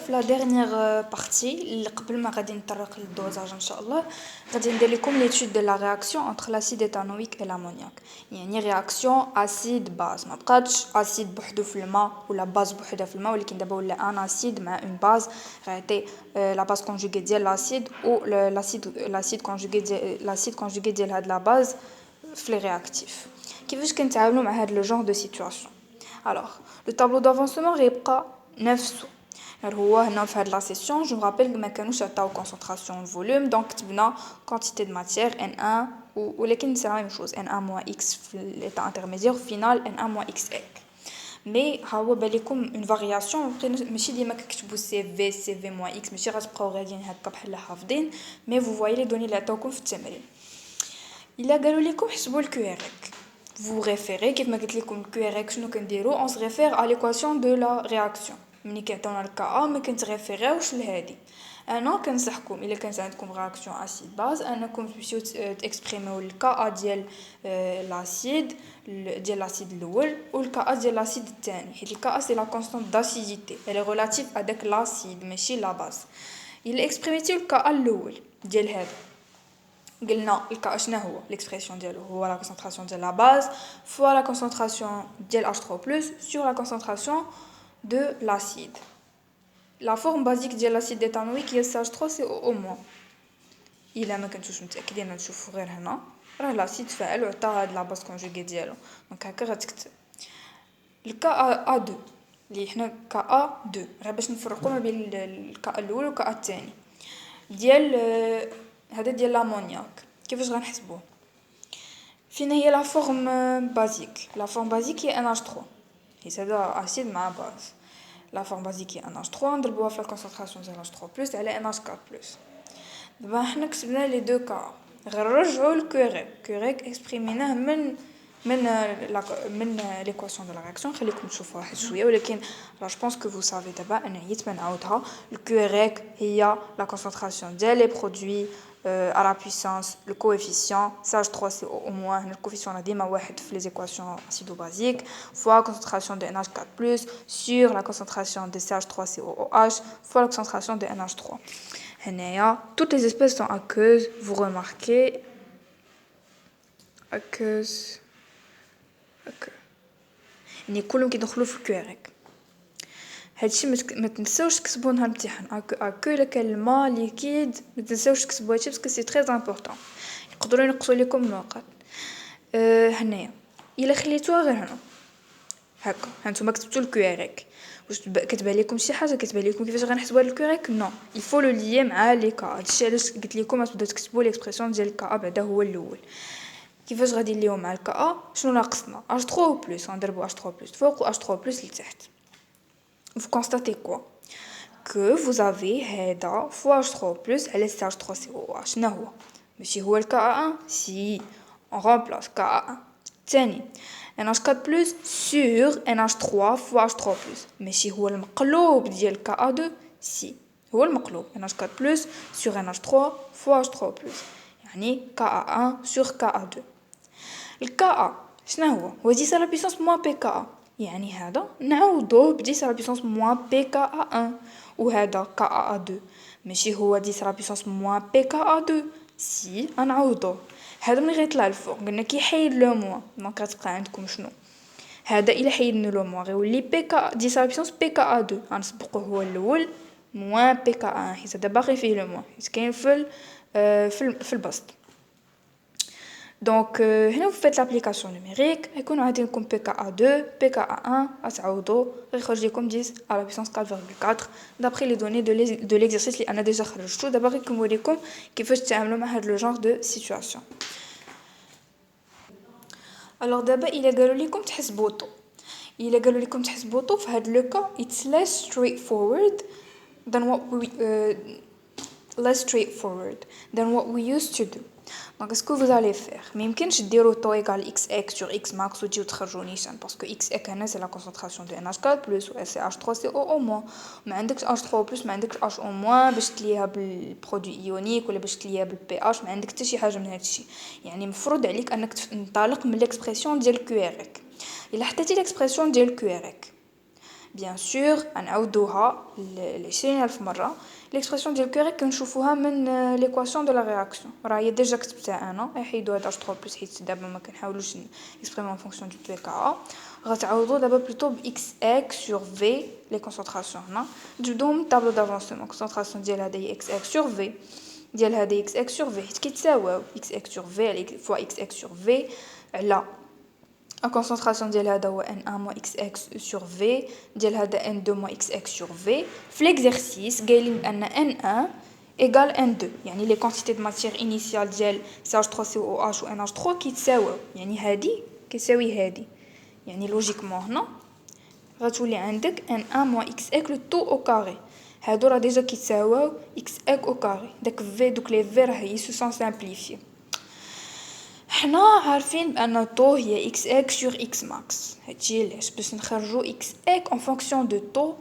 في la dernière partie اللي قبل ما غادي نطرق للدوزاج ان شاء الله غادي ندير لكم l'étude de la réaction entre l'acide éthanoïque et l'ammoniac يعني réaction acide base ما بقاتش acide بوحدو في الماء ولا base بوحدها في الماء ولكن دابا ولا ان acide مع une base غيعطي la base conjuguée ديال l'acide ou l'acide conjugué ديال هاد la base في les réactifs كيفاش كنتعاملوا مع هاد le genre de situation. Alors le tableau d'avancement غيبقى نفسه هو هنا في هاد لا سيسيون جو rappelle ما كانوش عطاو concentration volume donc كتبنا quantité de matière N1 ولكن c'est la même chose N1 X في l'état intermédiaire final N1 X egg مي هو بالكم une variation ماشي ديما كتكتبوا CV CV X ماشي غتبقاو غاديين هكا بحال حافظين مي vous voyez les données اللي عطاوكم في التمرين الا قالوا لكم حسبوا الكيوريك vous référez كيف ما قلت لكم الكيوريك شنو كنديروا on se réfère à l'équation de la réaction ملي كيعطيونا الكا ما كنتريفيريوش لهادي انا كنصحكم الا كانت عندكم رياكسيون اسيد باز انكم تمشيو تاكسبريميو الكا ديال لاسيد ديال لاسيد الاول والكا ديال لاسيد الثاني حيت الكا سي لا كونستانت داسيديتي elle est relative à داك لاسيد ماشي لا باز الا اكسبريميتيو الكا الاول ديال هذا قلنا الكا شنو هو l'expression ديالو هو la concentration de la base fois la concentration ديال H3+ sur la concentration de l'acide. La forme basique de l'acide éthanoïque هي CH3 CO-. إلا ما كنتوش متأكدين نشوفوا غير هنا راه لاسيد تفاعل وعطى هاد لا باس كونجوغي ديالو دونك هكا غتكتب الكا A2 اللي حنا كا A2 غير باش نفرقوا ما بين الكا الاول والكا الثاني ديال هذا ديال لامونياك كيفاش غنحسبوه فين هي لا فورم بازيك لا فورم بازيك هي NH3 حيت هذا اسيد مع باز لا فورم بازيك هي NH3 نضربوها في لا كونسنتراسيون ديال H3+ على NH4+ دابا حنا كتبنا لي دو كا غير نرجعوا الكوريك اكسبريميناه من ليكواسيون دو لا رياكسيون خليكم تشوفوا واحد شويه ولكن لا جو بونس كو فو سافي دابا انا عييت ما نعاودها الكوريك هي لا كونسنتراسيون ديال لي برودوي à la puissance le coefficient CH3CO-. Le coefficient a ديما واحد في les équations acido-basiques fois la concentration de NH4+ sur la concentration de CH3COOH fois la concentration de NH3. هنايا toutes les espèces sont aqueuses vous remarquez aqueuses يعني كلهم كيدخلوا في الكوريك هادشي ما تنساوش تكتبوا لها الامتحان اكو الا كان الماء ليكيد ما تنساوش تكتبوا هادشي باسكو سي تري امبورطون يقدروا ينقصوا لكم النقط هنايا الا خليتوها غير هنا هكا هانتوما كتبتوا الكيوريك واش كتبان لكم شي حاجه كتبان لكم كيفاش غنحسبوا الكيوريك نو يفو لو ليي مع لي كا هادشي علاش قلت لكم تبداو تكتبوا ليكسبرسيون ديال الكا بعدا هو الاول كيفاش غادي اليوم مع الكا شنو ناقصنا H3+ غنضربوا H3+ فوق و H3+ لتحت. Vous constatez quoi? Que vous avez هذا fois H3+ على CH3COOH شنو هو؟ ماشي هو الكا A1 si on remplace كا A1 ثاني NH4+ sur NH3 fois H3+ ماشي هو المقلوب ديال كا A2 si هو المقلوب NH4+ sur NH3 fois H3+ يعني كا A1 sur كا A2 الكا A شنو هو 10 à la puissance moins pKa يعني هذا نعوضوه ب 10 à la puissance moins pKa1 وهذا KA2 ماشي هو 10 à la puissance moins pKa2 سي غنعوضوه هذا ملي غيطلع الفوق قلنا كيحيد لو موان دونك غتبقى عندكم شنو هذا الا حيدنا لو موان غيولي بك 10 à la puissance pKa2 غنسبقوه هو الاول moins pKa1 حيت هذا باقي فيه لو موان حيت كاين في البسط Donc, هنا vous faites l'application numérique يكون عندي لكم PKA2 PKA1 غتعوضوا غيخرج لكم 10 à la puissance 4,4 d'après les données de l'exercice اللي انا ديجا خرجته دابا غير كنوريكم كيفاش تعاملوا مع هذا لو جونغ دو سيتوياسيون. alors دابا الا قالوا لكم تحسبوا طو في هذا لو كا it's less straightforward than what we used to do. Donc qu'est-ce que vous allez faire ما يمكنش ديروا طو égal xx sur x max وتجيو تخرجوا نيشان باسكو xx هنا سي لا كونسنتراسيون دو NH4+ و CH3CO ما عندكش H3+ ما عندكش H- باش تليها بالبرودوي ايونيك ولا باش تليها بالPH ما عندك حتى شي حاجه من هادشي يعني مفروض عليك انك تنطلق من ليكسبرسيون ديال كيوريك الا حطيتي ليكسبرسيون ديال كيوريك Bien sûr نعاودوها ل20000 مرة l'expression ديال كوريك كنشوفوها من l'équation de la réaction راهي ديجا كتبتها انا حيدو هاد h3 بلس حيت دابا ما كنحاولوش نكسبريمو en fonction du pKa غتعوضو دابا بلوتو ب xx sur v les concentrations هنا تجبدوهم من الطابلو دافونسمون concentration ديال هذا هي xx sur v ديال هذا xx sur v حيت كيتساواو xx sur v fois xx sur v على la concentration ديال هذا هو N1 moins XX sur V ديال هذا N2 moins XX sur V في l'exercice قايلين بأن N1 égale N2 يعني les quantités de matière initiale ديال CH3COOH و NH3 كيتساواو يعني هادي كيساوي هادي يعني لوجيكمون هنا غتولي عندك N1 moins XX le tout au carré هادو راه ديجا كيتساواو XX au carré داك V دوك لي V راه se sont simplifiés حنا عارفين بان طو هي xx sur x max هادشي علاش باش نخرجوا xx en fonction de طو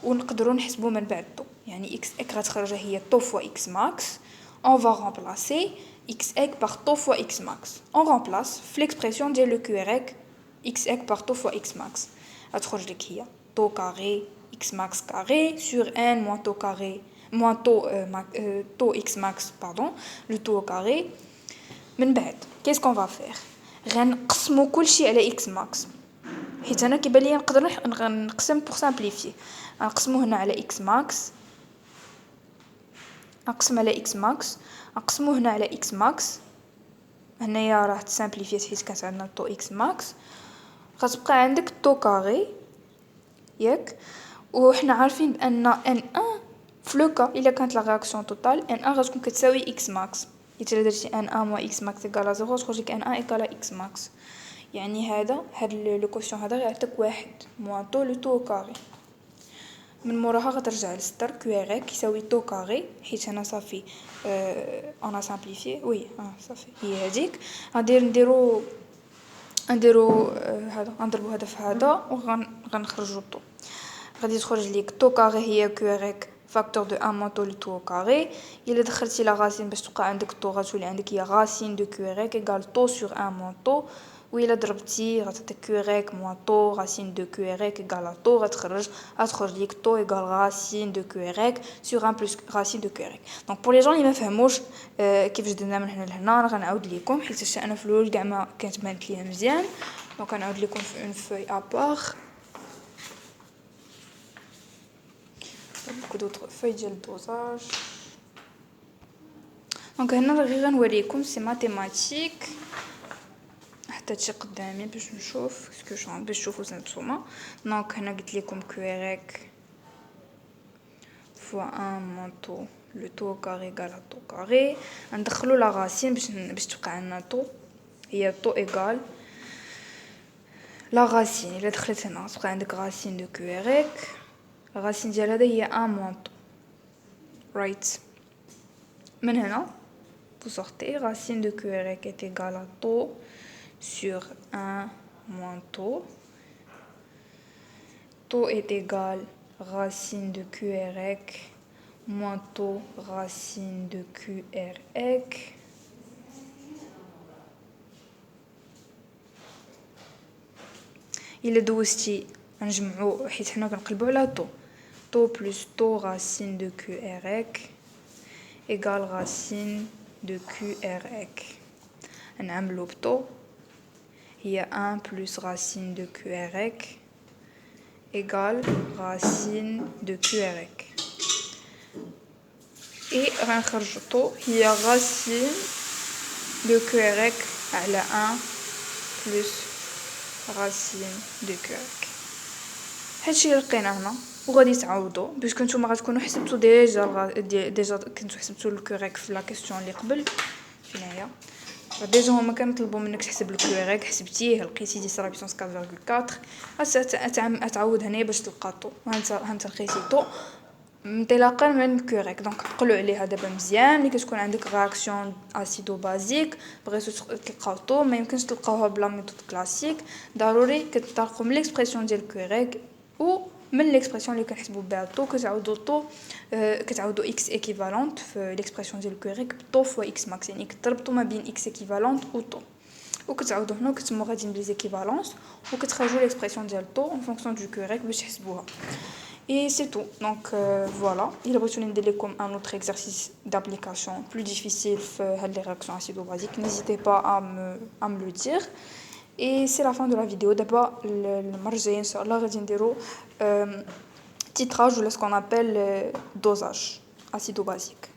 ونقدروا نحسبوا من بعد طو يعني xx غتخرج هي طو fois x max on va remplacer xx par طو fois x max on remplace في l'expression ديال le QRX xx par طو fois x max غتخرج لك هي طو كاري x max carré sur n moins طو carré moins طو x max pardon le tout au carré من بعد qu'est-ce qu'on va faire غنقسمو كلشي على x max حيت انا كيبان لي نقدر نقسم pour simplifier غنقسمو هنا على x max نقسم على x max نقسمو هنا على x max هنايا راه تسامبليفيات حيت كانت عندنا طو x max غتبقى عندك طو كاري ياك وحنا عارفين بان n1 في لو كا الا كانت لا رياكسيون توتال n1 غتكون كتساوي x max حيت الا درتي n1 moins x max égale à 0 تخرج لك n1 égale à x max يعني هاد لو كوسيون هذا غيعطيك واحد موان طو لو طو او كاري من موراها غترجع للسطر كويريك يساوي طو كاري حيت هنا صافي انا سامبليفي وي صافي هي هذيك غادي نديرو هذا غنضربو هذا في هذا وغنخرجو طو غادي تخرج ليك طو كاري هي كويريك facteur de 1 moins taux le tout au carré il est دخلتي la racine باش تبقى عندك طو غتولي عندك هي racine de QREC égale taux sur 1 moins taux وإلا ضربتي غتعطيك QREC moins taux racine de QREC égale à taux غتخرج ليك taux égale racine de QREC sur 1 plus racine de QREC donc pour les gens اللي ما فهموش كيفاش درنا من هنا لهنا غنعاود لكم حيت انا في الاول كاع ما كانت بانت ليا مزيان دونك غنعاود لكم في اون فeuille à part beaucoup d'autres feuilles ديال الدوزاج دونك هنا غير غنوريكم سي ماتيماتيك حتى هادشي قدامي باش نشوف اسكو باش تشوفوا نتوما دونك هنا قلت لكم كويريك fois 1 moins taux le taux au carré égale à taux carré ندخلوا لا راسين باش تبقى عندنا طو هي طو ايغال لا راسين الا دخلت هنا تبقى عندك راسين دو كويريك racine ديال هذا هي 1 moins taux right من هنا vous sortez racine de QREC est égale à taux sur 1 moins taux taux est égal racine de QREC moins taux racine de QREC إلا دوزتي غنجمعو حيت حنا كنقلبو على طو taux plus taux racine de QREC égale racine de QREC نعملو بطو هي 1 plus racine de QREC égale racine de QREC et غنخرج طو هي racine de QREC على 1 plus racine de QREC هادشي اللي لقينا هنا وغادي تعوضوا باش نتوما غتكونوا حسبتوا ديجا كنتو حسبتوا الكوريك في لا كيسيون اللي قبل هنايا ديجا هما كنطلبوا منك تحسب الكوريك حسبتيه لقيتي 10 بيسونس 4.4 تعوض هنا باش تلقى طو هانت لقيتي طو انطلاقا من الكوريك دونك عقلوا عليها دابا مزيان ملي كتكون عندك رياكسيون اسيدو بازيك بغيتو تلقاو طو ما يمكنش تلقاوها بلا ميثود كلاسيك ضروري كتطلقوا من ليكسبرسيون ديال الكوريك و من ليكسبرسيون اللي كنحسبوا بها الطو كتعوضوا الطو كتعوضوا اكس ايكيفالونت في ليكسبرسيون ديال الكوريك طو فوا اكس ماكس يعني كتربطوا ما بين اكس ايكيفالونت و طو وكتعاودوا هنا وكتموا غاديين بلي زيكيفالونس وكتخرجوا ليكسبرسيون ديال طو en fonction du كوريك باش تحسبوها. Et c'est tout. Donc voilà, il va vous comme un autre exercice d'application plus difficile les réactions acido-basiques. N'hésitez pas à me le dire. Et c'est la fin de la vidéo. D'abord, le marge inchallah غادي نديرو titrage ou ce qu'on appelle dosage acido-basique.